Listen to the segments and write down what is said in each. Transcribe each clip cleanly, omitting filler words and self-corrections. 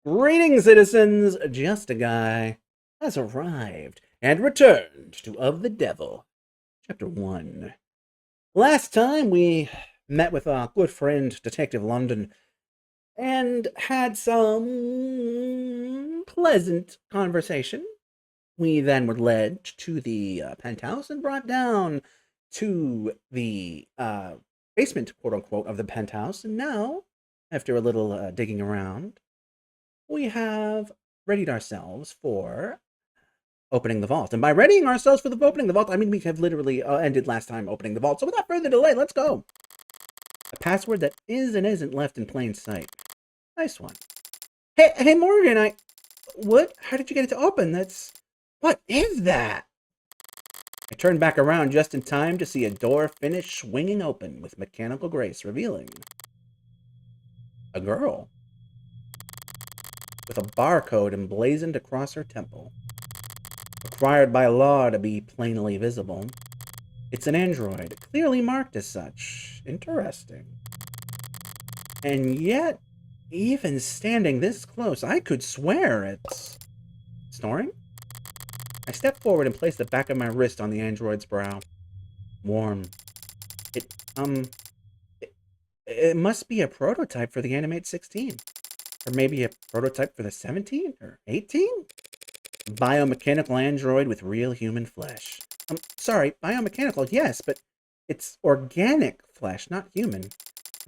Greetings, citizens! Justiguy has arrived and returned to Of the Devil, Chapter 1. Last time we met with our good friend Detective London and had some pleasant conversation. We then were led to the penthouse and brought down to the basement, quote unquote, of the penthouse. And now, after a little digging around, we have readied ourselves for opening the vault. And by readying ourselves for the opening the vault, I mean we have literally ended last time opening the vault. So without further delay, let's go. A password that is and isn't left in plain sight. Nice one. Hey, Morgan, what? How did you get it to open? What is that? I turned back around just in time to see a door finish swinging open with mechanical grace, revealing a girl with a barcode emblazoned across her temple. Required by law to be plainly visible. It's an android, clearly marked as such. Interesting. And yet, even standing this close, I could swear it's... Snoring? I stepped forward and placed the back of my wrist on the android's brow. Warm. It, it must be a prototype for the Animate 16. Or maybe a prototype for the 17 or 18? Biomechanical android with real human flesh. Sorry, biomechanical, yes, but it's organic flesh, not human.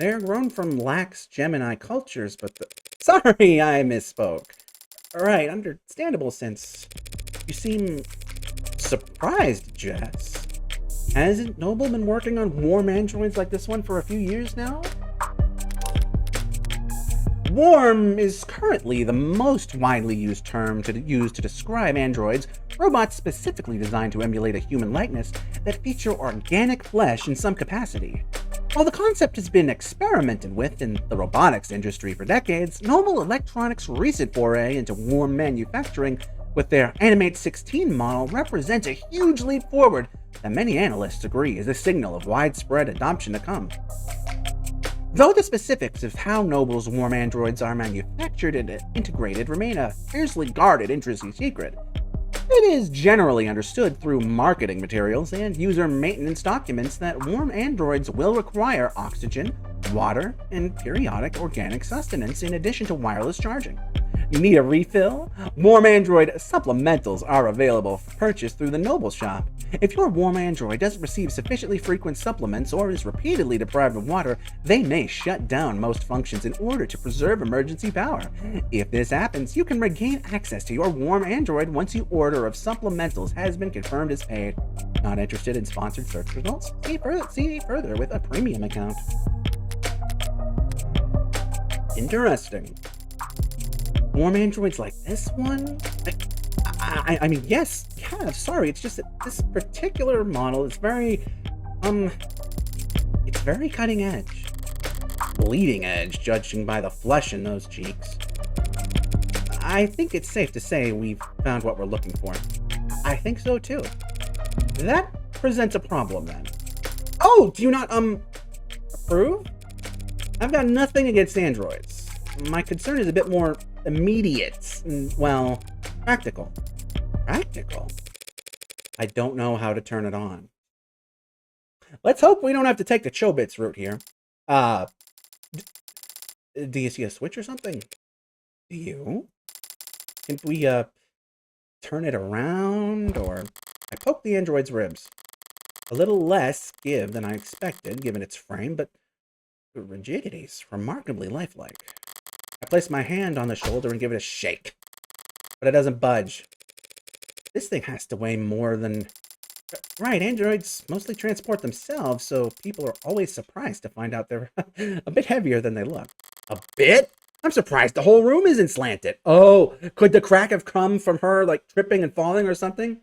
They're grown from lax Gemini cultures, but Sorry, I misspoke. Alright, understandable since you seem surprised, Jess. Hasn't Noble been working on warm androids like this one for a few years now? Warm is currently the most widely used term to describe androids, robots specifically designed to emulate a human likeness that feature organic flesh in some capacity. While the concept has been experimented with in the robotics industry for decades, Noble Electronics' recent foray into warm manufacturing with their Animate 16 model represents a huge leap forward that many analysts agree is a signal of widespread adoption to come. Though the specifics of how Noble's warm androids are manufactured and integrated remain a fiercely guarded industry secret, it is generally understood through marketing materials and user maintenance documents that warm androids will require oxygen, water, and periodic organic sustenance in addition to wireless charging. You need a refill? Warm Android supplementals are available for purchase through the Noble shop. If your warm Android doesn't receive sufficiently frequent supplements or is repeatedly deprived of water, they may shut down most functions in order to preserve emergency power. If this happens, you can regain access to your warm Android once your order of supplementals has been confirmed as paid. Not interested in sponsored search results? See further with a premium account. Interesting. Warm androids like this one? I mean, yes, yeah, sorry, it's just that this particular model is very, it's very cutting edge. Bleeding edge, judging by the flesh in those cheeks. I think it's safe to say we've found what we're looking for. I think so, too. That presents a problem, then. Oh, do you not, approve? I've got nothing against androids. My concern is a bit more immediate and, well, practical. Practical? I don't know how to turn it on. Let's hope we don't have to take the Chobits route here. Do you see a switch or something? Do you? Can we, turn it around, or... I poked the android's ribs. A little less give than I expected, given its frame, but the rigidity's remarkably lifelike. I place my hand on the shoulder and give it a shake, but it doesn't budge. This thing has to weigh more than... Right, androids mostly transport themselves, so people are always surprised to find out they're a bit heavier than they look. A bit? I'm surprised the whole room isn't slanted. Oh, could the crack have come from her, like, tripping and falling or something?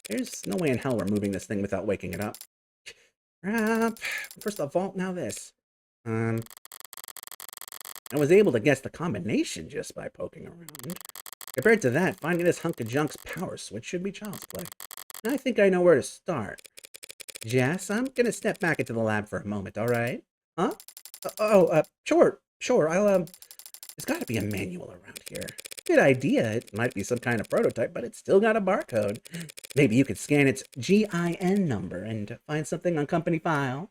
There's no way in hell we're moving this thing without waking it up. Crap. First the vault, now this. I was able to guess the combination just by poking around. Compared to that, finding this hunk of junk's power switch should be child's play. I think I know where to start. Jess, I'm gonna step back into the lab for a moment, alright? Huh? Sure. There's got to be a manual around here. Good idea. It might be some kind of prototype, but it's still got a barcode. Maybe you could scan its GIN number and find something on company file.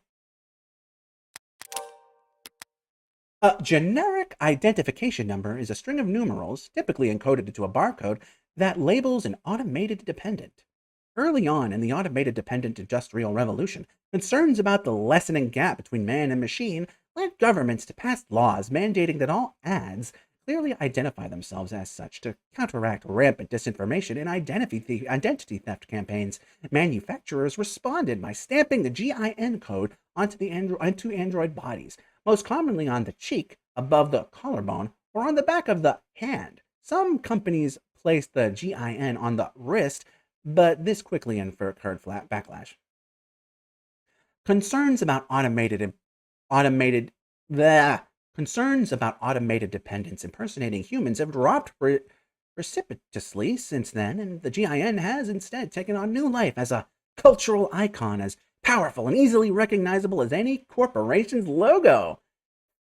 A generic identification number is a string of numerals, typically encoded into a barcode, that labels an automated dependent. Early on in the automated dependent industrial revolution, concerns about the lessening gap between man and machine led governments to pass laws mandating that all ads clearly identify themselves as such to counteract rampant disinformation and identity theft campaigns. Manufacturers responded by stamping the GIN code onto Android bodies, most commonly on the cheek, above the collarbone, or on the back of the hand. Some companies placed the GIN on the wrist, but this quickly incurred backlash. Concerns about automated dependents impersonating humans have dropped precipitously since then, and the GIN has instead taken on new life as a cultural icon, as powerful and easily recognizable as any corporation's logo.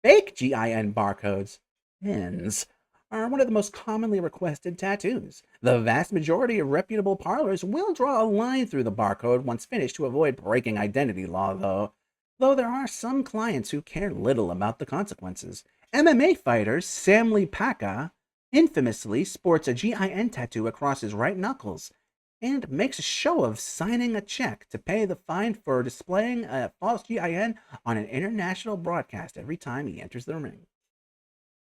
Fake GIN barcodes, pins, are one of the most commonly requested tattoos. The vast majority of reputable parlors will draw a line through the barcode once finished to avoid breaking identity law, though there are some clients who care little about the consequences. MMA fighter Samly Paka infamously sports a GIN tattoo across his right knuckles and makes a show of signing a check to pay the fine for displaying a false GIN on an international broadcast every time he enters the ring.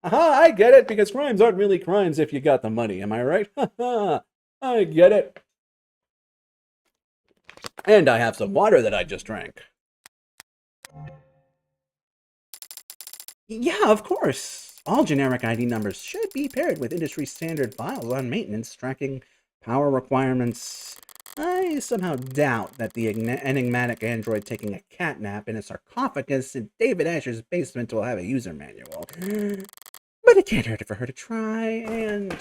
Aha, I get it, because crimes aren't really crimes if you got the money, am I right? Haha, I get it. And I have some water that I just drank. Yeah, of course. All generic ID numbers should be paired with industry standard files on maintenance, tracking power requirements. I somehow doubt that the enigmatic android taking a cat nap in a sarcophagus in David Asher's basement will have a user manual. But it can't hurt for her to try, and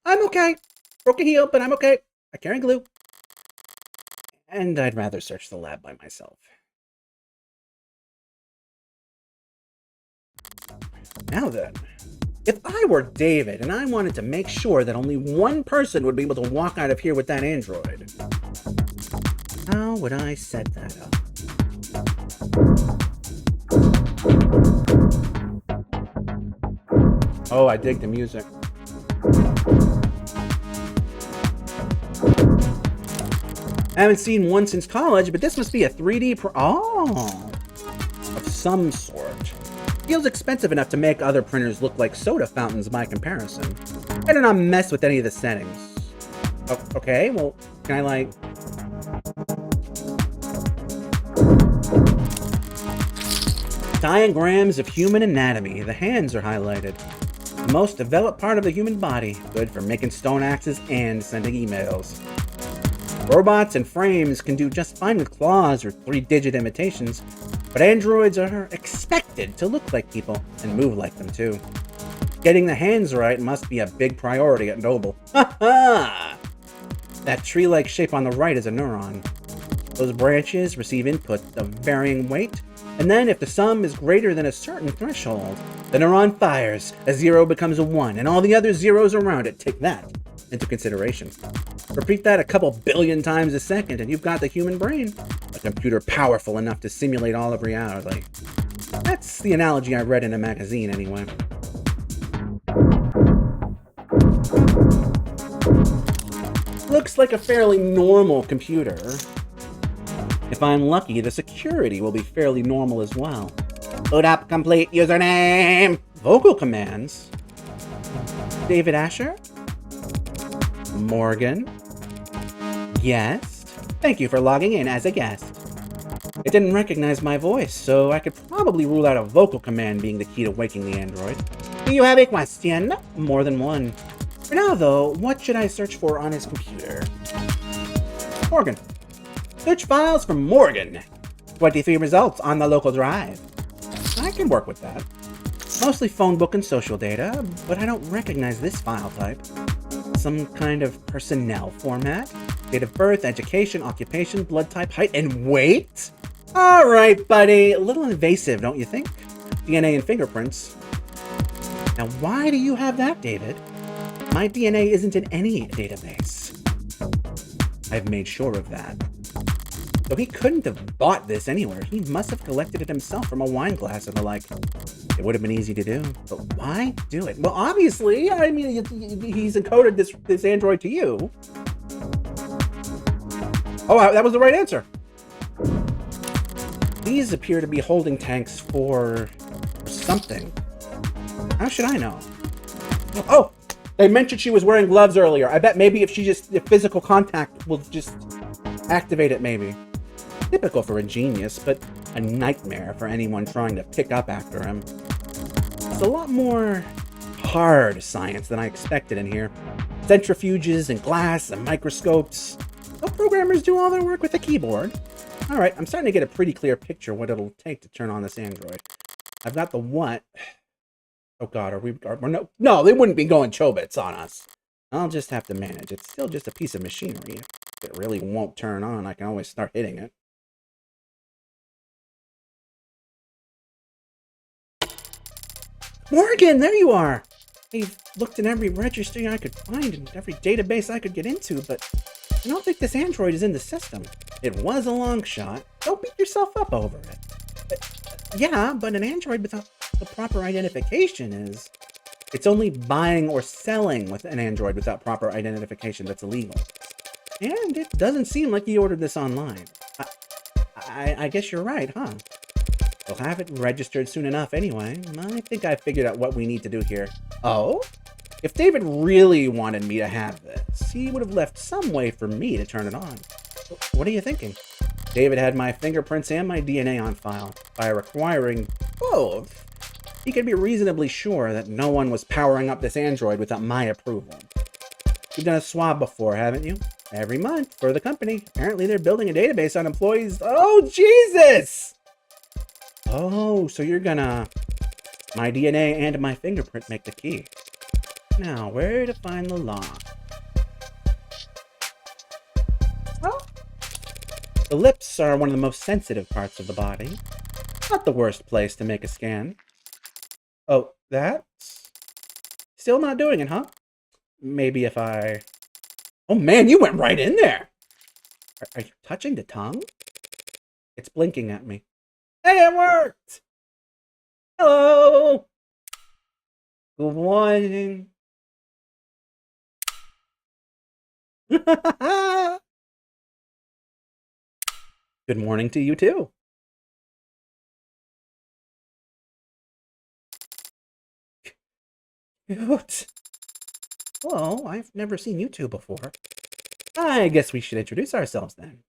I'm okay. Broke a heel, but I'm okay. I carry glue. And I'd rather search the lab by myself. Now then, if I were David and I wanted to make sure that only one person would be able to walk out of here with that android, how would I set that up? Oh, I dig the music. I haven't seen one since college, but this must be a 3D of some sort. Feels expensive enough to make other printers look like soda fountains by comparison. I do not mess with any of the settings. Oh, okay, well, can I Diagrams of human anatomy. The hands are highlighted. The most developed part of the human body, good for making stone axes and sending emails. Robots and frames can do just fine with claws or 3-digit imitations, but androids are expected to look like people and move like them too. Getting the hands right must be a big priority at Noble. Ha ha! That tree-like shape on the right is a neuron. Those branches receive input of varying weight, and then if the sum is greater than a certain threshold, the neuron fires, a 0 becomes a 1, and all the other zeros around it take that into consideration. Repeat that a couple billion times a second, and you've got the human brain, a computer powerful enough to simulate all of reality. That's the analogy I read in a magazine, anyway. Looks like a fairly normal computer. If I'm lucky, the security will be fairly normal as well. Boot up, complete username! Vocal commands. David Asher? Morgan? Guest? Thank you for logging in as a guest. It didn't recognize my voice, so I could probably rule out a vocal command being the key to waking the android. Do you have a question? More than one. For now, though, what should I search for on his computer? Morgan. Search files for Morgan. 23 results on the local drive. I can work with that. Mostly phone book and social data, but I don't recognize this file type. Some kind of personnel format? Date of birth, education, occupation, blood type, height, and weight? All right, buddy. A little invasive, don't you think? DNA and fingerprints. Now, why do you have that, David? My DNA isn't in any database. I've made sure of that. So he couldn't have bought this anywhere. He must have collected it himself from a wine glass and the like. It would have been easy to do, but why do it? Well, obviously, I mean, he's encoded this android to you. Oh, that was the right answer. These appear to be holding tanks for something. How should I know? Oh, they mentioned she was wearing gloves earlier. I bet maybe if physical contact will just activate it, maybe. Typical for a genius, but a nightmare for anyone trying to pick up after him. It's a lot more hard science than I expected in here. Centrifuges and glass and microscopes. No programmers do all their work with a keyboard. All right, I'm starting to get a pretty clear picture of what it'll take to turn on this android. I've got the what. Oh God, no, they wouldn't be going Chobits on us. I'll just have to manage. It's still just a piece of machinery. If it really won't turn on, I can always start hitting it. Morgan, there you are! I've looked in every registry I could find and every database I could get into, but I don't think this android is in the system. It was a long shot. Don't beat yourself up over it. Yeah, but an android without the proper identification is... It's only buying or selling with an android without proper identification that's illegal. And it doesn't seem like you ordered this online. I guess you're right, huh? We'll have it registered soon enough anyway. I think I figured out what we need to do here. Oh? If David really wanted me to have this, he would have left some way for me to turn it on. What are you thinking? David had my fingerprints and my DNA on file. By requiring both, he could be reasonably sure that no one was powering up this android without my approval. You've done a swab before, haven't you? Every month for the company. Apparently they're building a database on employees. Oh, Jesus! Oh, so you're gonna... My DNA and my fingerprint make the key. Now, where to find the lock? Well, the lips are one of the most sensitive parts of the body. Not the worst place to make a scan. Oh, that's... Still not doing it, huh? Maybe if I... Oh man, you went right in there! Are you touching the tongue? It's blinking at me. Hey, it worked! Hello! Good morning. Good morning to you too. Cute. Hello, I've never seen you two before. I guess we should introduce ourselves then.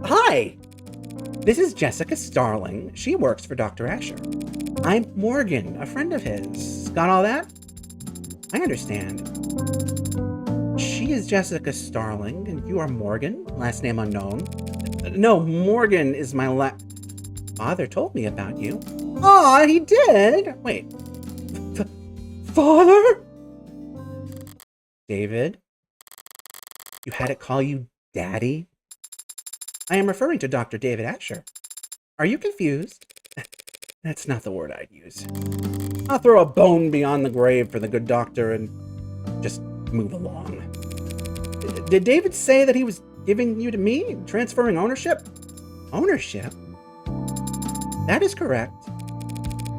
Hi! This is Jessica Starling. She works for Dr. Asher. I'm Morgan, a friend of his. Got all that? I understand. She is Jessica Starling, and you are Morgan, last name unknown. No, Morgan is my Father told me about you. Aw, he did? Wait. Father? David? You had it call you Daddy? I am referring to Dr. David Asher. Are you confused? That's not the word I'd use. I'll throw a bone beyond the grave for the good doctor and just move along. Did David say that he was giving you to me, transferring ownership? Ownership? That is correct.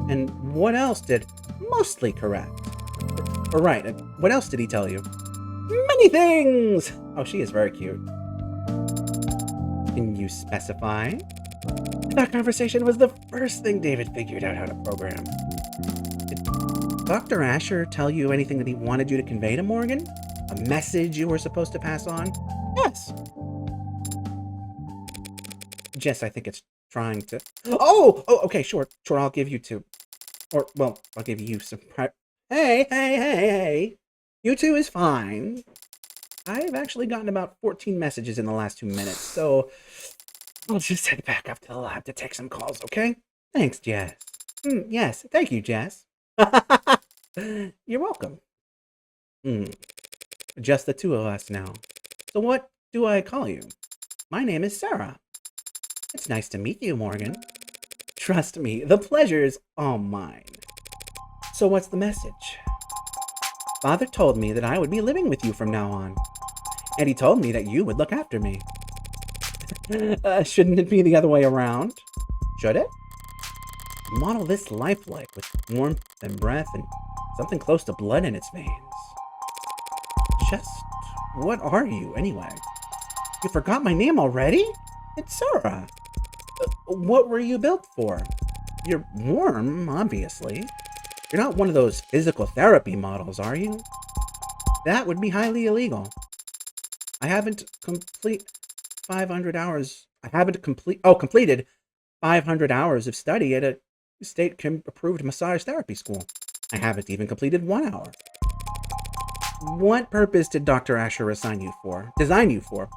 And what else did... Mostly correct. Or right, what else did he tell you? Many things! Oh, she is very cute. Can you specify? That conversation was the first thing David figured out how to program. Did Dr. Asher tell you anything that he wanted you to convey to Morgan? A message you were supposed to pass on? Yes. Jess, I think it's trying to... Oh, okay, sure, I'll give you two. Or, well, I'll give you some... Hey. You two is fine. I've actually gotten about 14 messages in the last 2 minutes, so I'll just head back up to the lab to take some calls, okay? Thanks, Jess. Yes, thank you, Jess. You're welcome. Just the two of us now. So what do I call you? My name is Sarah. It's nice to meet you, Morgan. Trust me, the pleasure's all mine. So what's the message? Father told me that I would be living with you from now on, and he told me that you would look after me. Shouldn't it be the other way around? Should it? Model this lifelike with warmth and breath and something close to blood in its veins. Just what are you, anyway? You forgot my name already? It's Sora. What were you built for? You're warm, obviously. You're not one of those physical therapy models, are you? That would be highly illegal. I haven't completed 500 hours of study at a state-approved massage therapy school. I haven't even completed 1 hour. What purpose did Dr. Asher design you for?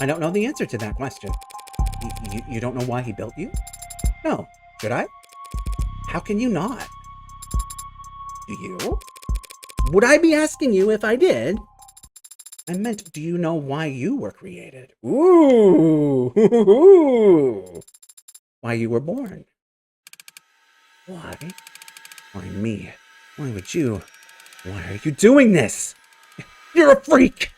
I don't know the answer to that question. You don't know why he built you? No. Should I? How can you not? Do you? Would I be asking you if I did? I meant, do you know why you were created? Ooh! Why you were born? Why? Why me? Why would you? Why are you doing this? You're a freak!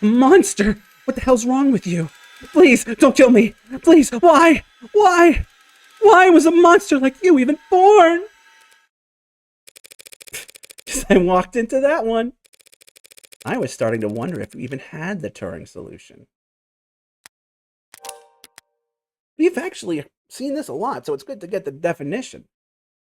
A monster! What the hell's wrong with you? Please, don't kill me! Please, why? Why? Why was a monster like you even born? I walked into that one. I was starting to wonder if we even had the Turing solution. We've actually seen this a lot, so it's good to get the definition.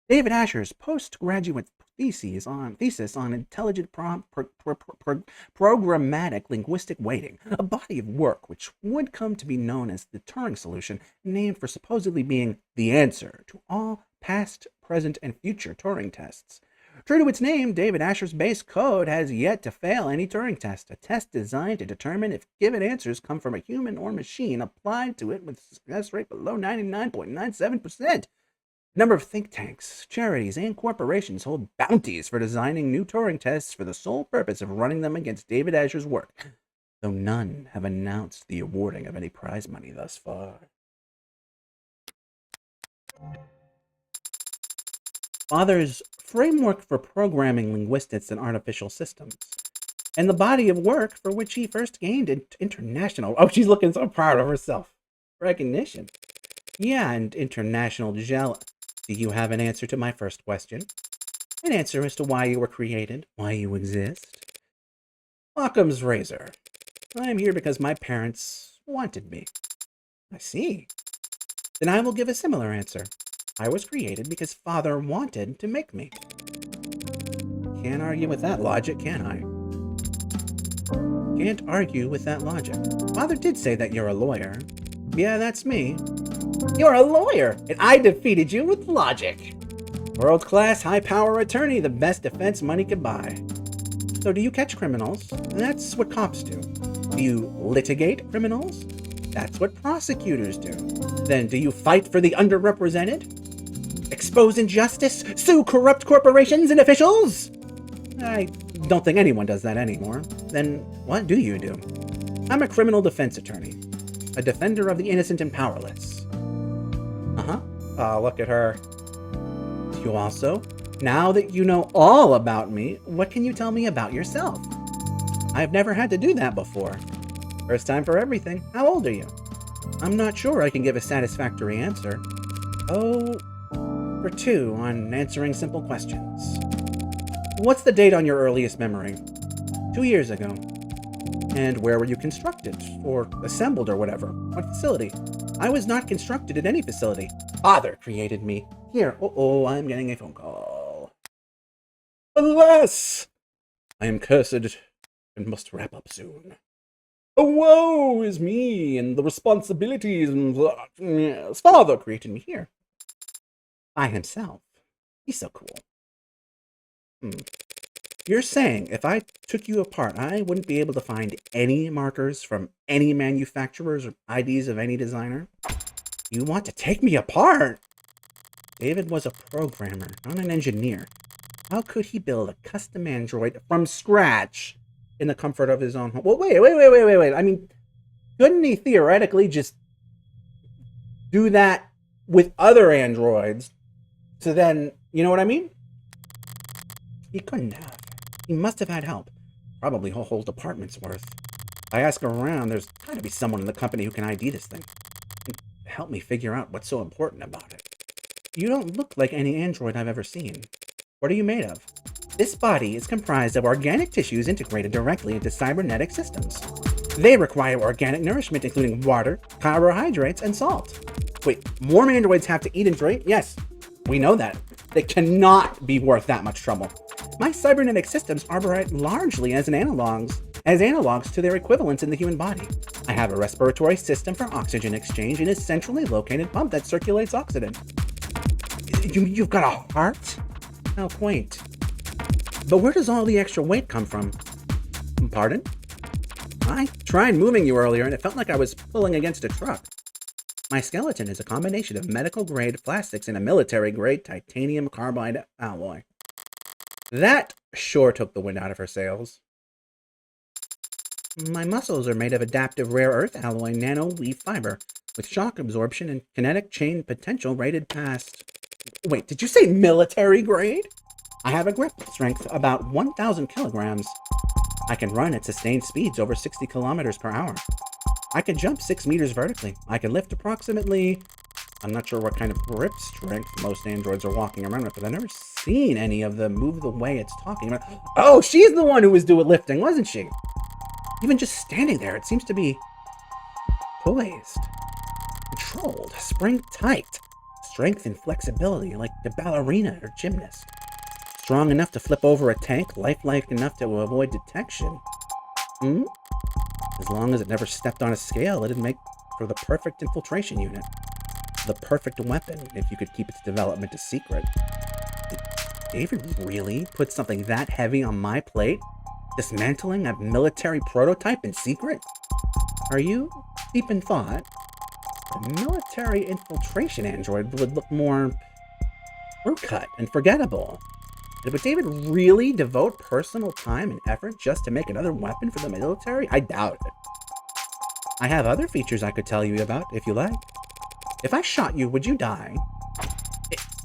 David Asher's postgraduate thesis on intelligent programmatic linguistic weighting, a body of work which would come to be known as the Turing solution, named for supposedly being the answer to all past, present, and future Turing tests. True to its name, David Asher's base code has yet to fail any Turing test, a test designed to determine if given answers come from a human or machine applied to it with a success rate below 99.97%. A number of think tanks, charities, and corporations hold bounties for designing new Turing tests for the sole purpose of running them against David Asher's work, though none have announced the awarding of any prize money thus far. Father's framework for programming linguistics and artificial systems, and the body of work for which he first gained international, she's looking so proud of herself, recognition. Yeah, and international gel. Do you have an answer to my first question? An answer as to why you were created, why you exist? Occam's razor. I am here because my parents wanted me. I see. Then I will give a similar answer. I was created because Father wanted to make me. Can't argue with that logic, can I? Can't argue with that logic. Father did say that you're a lawyer. Yeah, that's me. You're a lawyer, and I defeated you with logic. World-class, high-power attorney, the best defense money could buy. So do you catch criminals? That's what cops do. Do you litigate criminals? That's what prosecutors do. Then do you fight for the underrepresented? Expose injustice? Sue corrupt corporations and officials? I don't think anyone does that anymore. Then what do you do? I'm a criminal defense attorney. A defender of the innocent and powerless. Uh-huh. Oh, look at her. You also? Now that you know all about me, what can you tell me about yourself? I've never had to do that before. First time for everything. How old are you? I'm not sure I can give a satisfactory answer. Oh, for 2 on answering simple questions. What's the date on your earliest memory? 2 years ago. And where were you constructed? Or assembled or whatever? What facility? I was not constructed at any facility. Father created me. Here, I'm getting a phone call. Alas! I am cursed and must wrap up soon. Woe is me and the responsibilities and Father created me here. By himself. He's so cool. You're saying if I took you apart, I wouldn't be able to find any markers from any manufacturers or IDs of any designer? You want to take me apart? David was a programmer, not an engineer. How could he build a custom android from scratch in the comfort of his own home? Well, wait. I mean, couldn't he theoretically just do that with other androids. So then, you know what I mean? He couldn't have. He must have had help. Probably a whole department's worth. I ask around, there's got to be someone in the company who can ID this thing. And help me figure out what's so important about it. You don't look like any android I've ever seen. What are you made of? This body is comprised of organic tissues integrated directly into cybernetic systems. They require organic nourishment, including water, carbohydrates, and salt. Wait, more androids have to eat and drink? Yes, we know that. They cannot be worth that much trouble. My cybernetic systems operate largely as analogs to their equivalents in the human body. I have a respiratory system for oxygen exchange and a centrally located pump that circulates oxygen. You've got a heart? How quaint. But where does all the extra weight come from? Pardon? I tried moving you earlier and it felt like I was pulling against a truck. My skeleton is a combination of medical-grade plastics and a military-grade titanium carbide alloy. That sure took the wind out of her sails. My muscles are made of adaptive rare earth alloy nano-weave fiber with shock absorption and kinetic chain potential rated past... Wait, did you say military-grade? I have a grip strength about 1,000 kilograms. I can run at sustained speeds over 60 kilometers per hour. I can jump 6 meters vertically. I can lift approximately... I'm not sure what kind of grip strength most androids are walking around with, but I've never seen any of them move the way it's talking about. Oh, she's the one who was doing lifting, wasn't she? Even just standing there, it seems to be poised, controlled, spring tight, strength and flexibility like the ballerina or gymnast. Strong enough to flip over a tank, lifelike enough to avoid detection. As long as it never stepped on a scale, it'd make for the perfect infiltration unit. The perfect weapon, if you could keep its development a secret. Did David really put something that heavy on my plate? Dismantling a military prototype in secret? Are you deep in thought? A military infiltration android would look more crew-cut and forgettable. Would David really devote personal time and effort just to make another weapon for the military? I doubt it. I have other features I could tell you about, if you like. If I shot you, would you die?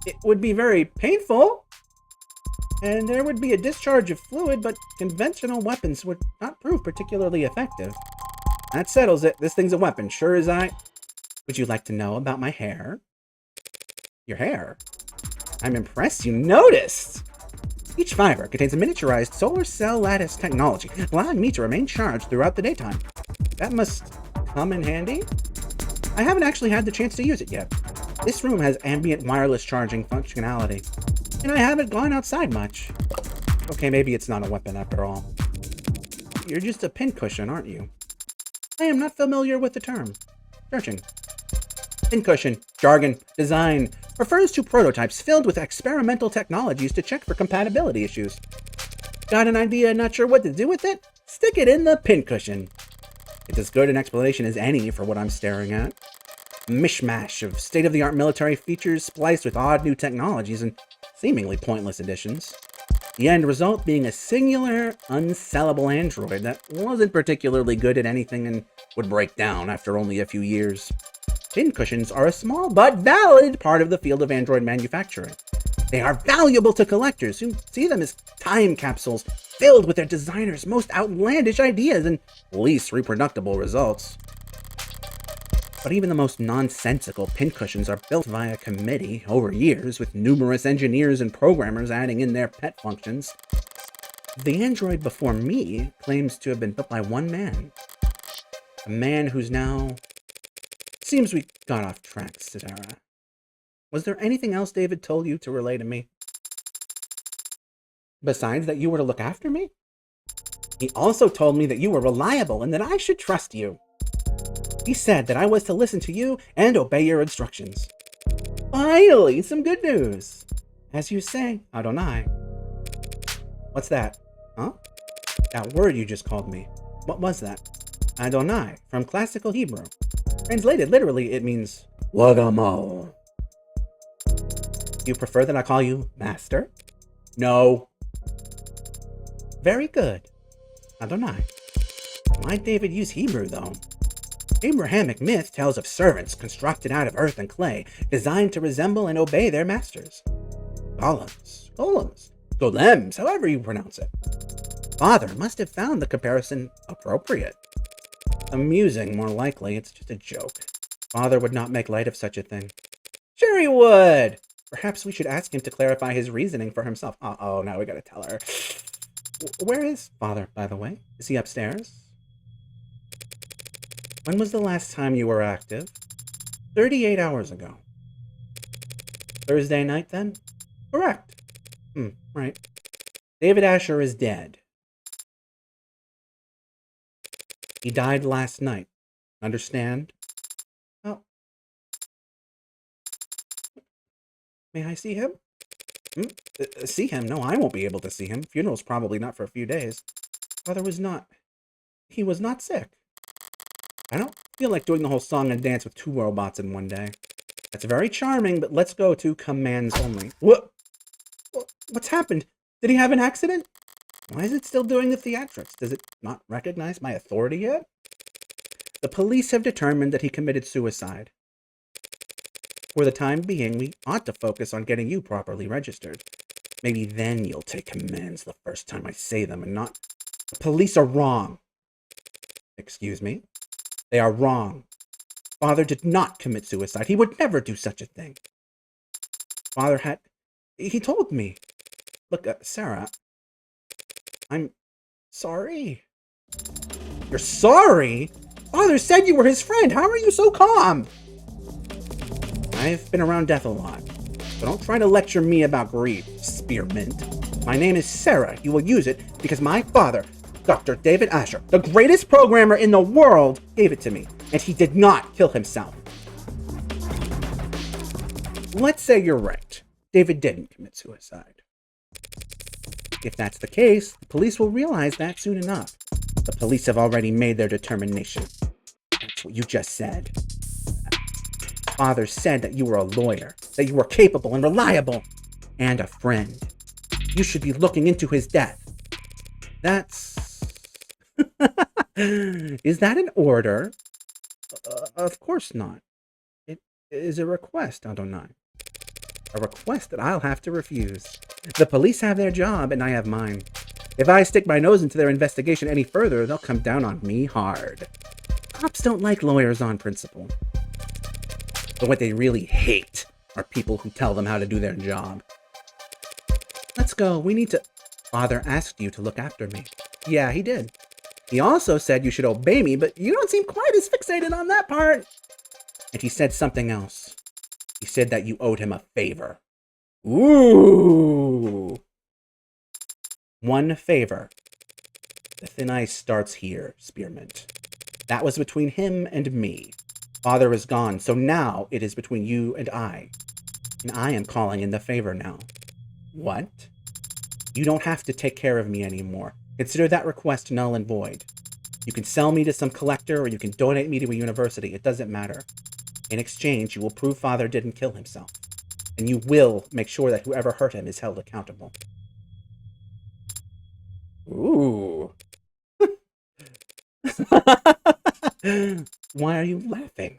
It would be very painful, and there would be a discharge of fluid, but conventional weapons would not prove particularly effective. That settles it. This thing's a weapon, sure as I... Would you like to know about my hair? Your hair? I'm impressed you noticed! Each fiber contains a miniaturized solar cell lattice technology, allowing me to remain charged throughout the daytime. That must come in handy? I haven't actually had the chance to use it yet. This room has ambient wireless charging functionality, and I haven't gone outside much. Okay, maybe it's not a weapon after all. You're just a pincushion, aren't you? I am not familiar with the term. Searching. Pincushion, jargon, design, refers to prototypes filled with experimental technologies to check for compatibility issues. Got an idea and not sure what to do with it? Stick it in the pincushion. It's as good an explanation as any for what I'm staring at. A mishmash of state-of-the-art military features spliced with odd new technologies and seemingly pointless additions. The end result being a singular, unsellable android that wasn't particularly good at anything and would break down after only a few years. Pincushions are a small but valid part of the field of android manufacturing. They are valuable to collectors who see them as time capsules filled with their designers' most outlandish ideas and least reproducible results. But even the most nonsensical pincushions are built via committee over years, with numerous engineers and programmers adding in their pet functions. The android before me claims to have been built by one man. A man who's now... Seems we got off track, Sarah. Was there anything else David told you to relay to me? Besides that you were to look after me? He also told me that you were reliable and that I should trust you. He said that I was to listen to you and obey your instructions. Finally, some good news. As you say, Adonai. What's that? Huh? That word you just called me. What was that? Adonai, from classical Hebrew. Translated literally, it means Wagamo. You prefer that I call you Master? No. Very good. Adonai. Why'd David use Hebrew, though? Abrahamic myth tells of servants constructed out of earth and clay, designed to resemble and obey their masters. Golems, however you pronounce it. Father must have found the comparison appropriate. Amusing, more likely. It's just a joke. Father would not make light of such a thing. Sure he would! Perhaps we should ask him to clarify his reasoning for himself. Uh-oh, now we gotta tell her. Where is Father, by the way? Is he upstairs? When was the last time you were active? 38 hours ago. Thursday night, then? Correct. Right. David Asher is dead. He died last night. Understand? Oh. May I see him? See him? No, I won't be able to see him. Funeral's probably not for a few days. Father was not... He was not sick. I don't feel like doing the whole song and dance with 2 robots in one day. That's very charming, but let's go to commands only. What's happened? Did he have an accident? Why is it still doing the theatrics? Does it not recognize my authority yet? The police have determined that he committed suicide. For the time being, we ought to focus on getting you properly registered. Maybe then you'll take commands the first time I say them and not... The police are wrong. Excuse me? They are wrong. Father did not commit suicide. He would never do such a thing. Father had... He told me. Look, Sarah, I'm sorry. You're sorry? Father said you were his friend. How are you so calm? I've been around death a lot. So don't try to lecture me about grief, spearmint. My name is Sarah. You will use it because my father, Dr. David Asher, the greatest programmer in the world, gave it to me. And he did not kill himself. Let's say you're right. David didn't commit suicide. If that's the case, the police will realize that soon enough. The police have already made their determination. That's what you just said. Father said that you were a lawyer, that you were capable and reliable, and a friend. You should be looking into his death. That's... Is that an order? Of course not. It is a request, Adonai. A request that I'll have to refuse. The police have their job, and I have mine. If I stick my nose into their investigation any further, they'll come down on me hard. Cops don't like lawyers on principle. But what they really hate are people who tell them how to do their job. Let's go. We need to... Father asked you to look after me. Yeah, he did. He also said you should obey me, but you don't seem quite as fixated on that part. And he said something else. He said that you owed him a favor. Ooh! One favor. The thin ice starts here, Spearmint. That was between him and me. Father is gone, so now it is between you and I. And I am calling in the favor now. What? You don't have to take care of me anymore. Consider that request null and void. You can sell me to some collector or you can donate me to a university. It doesn't matter. In exchange, you will prove Father didn't kill himself. And you will make sure that whoever hurt him is held accountable. Ooh. Why are you laughing?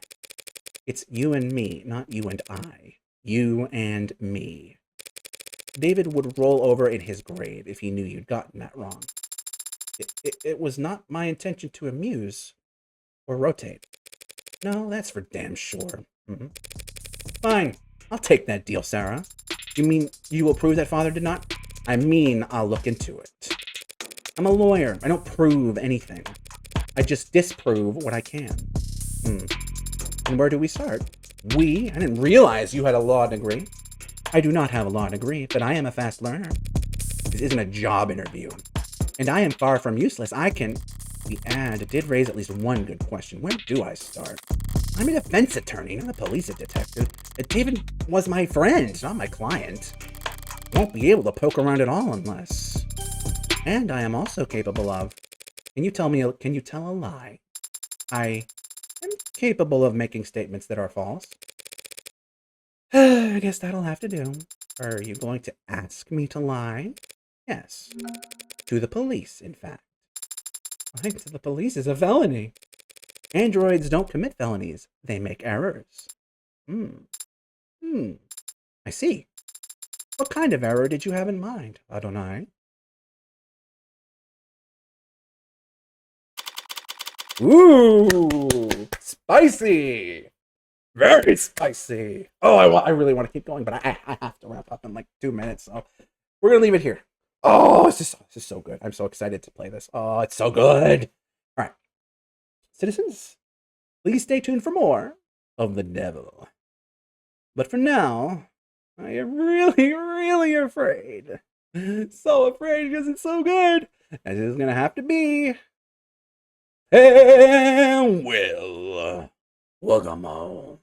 It's you and me, not you and I. You and me. David would roll over in his grave if he knew you'd gotten that wrong. It was not my intention to amuse or rotate. No, that's for damn sure. Fine. I'll take that deal, Sarah. You mean you will prove that Father did not? I mean, I'll look into it. I'm a lawyer. I don't prove anything. I just disprove what I can. And where do we start? I didn't realize you had a law degree. I do not have a law degree, but I am a fast learner. This isn't a job interview. And I am far from useless. The ad did raise at least one good question. Where do I start? I'm a defense attorney, not a police detective. David was my friend, not my client. Won't be able to poke around at all unless... And I am also capable of... Can you tell a lie? I am capable of making statements that are false. I guess that'll have to do. Are you going to ask me to lie? Yes. To the police, in fact. Lying to the police is a felony. Androids don't commit felonies, they make errors. Hmm. Hmm. I see. What kind of error did you have in mind, Adonai? Ooh, spicy! Very spicy. Oh, I really want to keep going, but I have to wrap up in like 2 minutes, so we're gonna leave it here. Oh, this is so good. I'm so excited to play this. Oh, it's so good. All right, citizens, please stay tuned for more of the devil. But for now, I am really, really afraid. So afraid because it's so good. As it's gonna have to be. And well, welcome home.